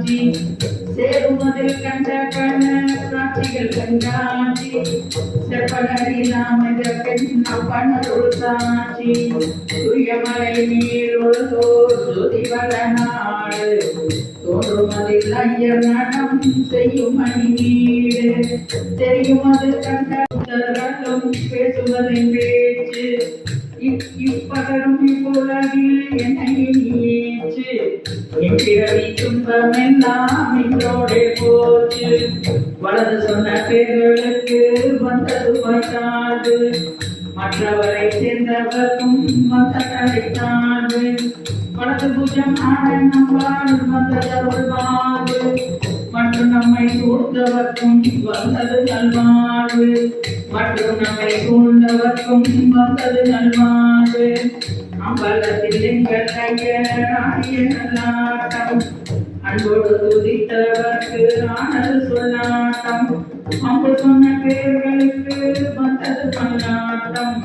காட்சி சேருவதில் கண்ட கண காட்சிகள் கண்காட்சி செப்பனறியாமல் பெண் அப்பனருள் சாட்சி துயமலை நீர் ஒழுதோர் ஜோதிவர நாடு தோன்றுமதில் ஐயர் நடம் செய்யும் மணி வீடு தெரியுமது கண்ட பேசுவதின் பேச்சு இப்பகரும் இப்புலகில் என்னை ஏற்று எப்பிறவி துன்பமெல்லாம் இன்றோடே போச்சு வலது சொன்ன பேர்களுக்கு வந்தது வைத்தாது மற்றவரை சேர்ந்தவர்க்கும் வந்த கிடைத்தாது வலது புஜம் ஆட நம்பால் வந்ததருள் வாழ்வு மற்றும் நம்மை சூழ்ந்தவர்க்கும் வந்தது நல்வாழ்வு மற்றும் நம்மை சூழ்ந்தவர்க்கும் வந்தது நல்வாழ்வு அம்பலத்தில் எங்கள் கையராடிய நல்லாட்டம் அன்போடு துதித்தவர்க்கு ஆனது சொல்லாட்டம் அம்பு சொன்ன பேர்களுக்கு வந்தது பல்லாட்டம்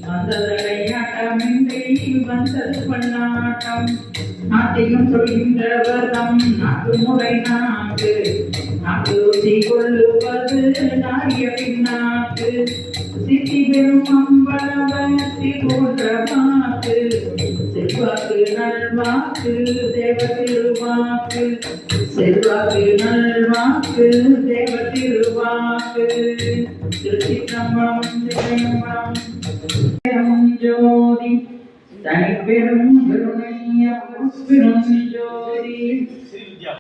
வந்ததடையாட்டமின்றி வந்தது பல்லாட்டம் நாட்டையும் சொல்கின்றவர் நம் நாட்டு முறை நாட்டு நாட்டு ருசி கொள்ளுவது நாரிய பின்னாட்டு சித்தி பெரும் அம்பளவத்தி போன்ற வாக்கு செல்வாக்கு நல்வாக்கு தேவ திருவாக்கு செல்வாக்கு நல்வாக்கு தேவ திருவாக்கு திருச்சிற்றம்பலம் சிவம்பலம் ஜோதி தனிப்பெரும் கருணைய பெரும் ஜோதி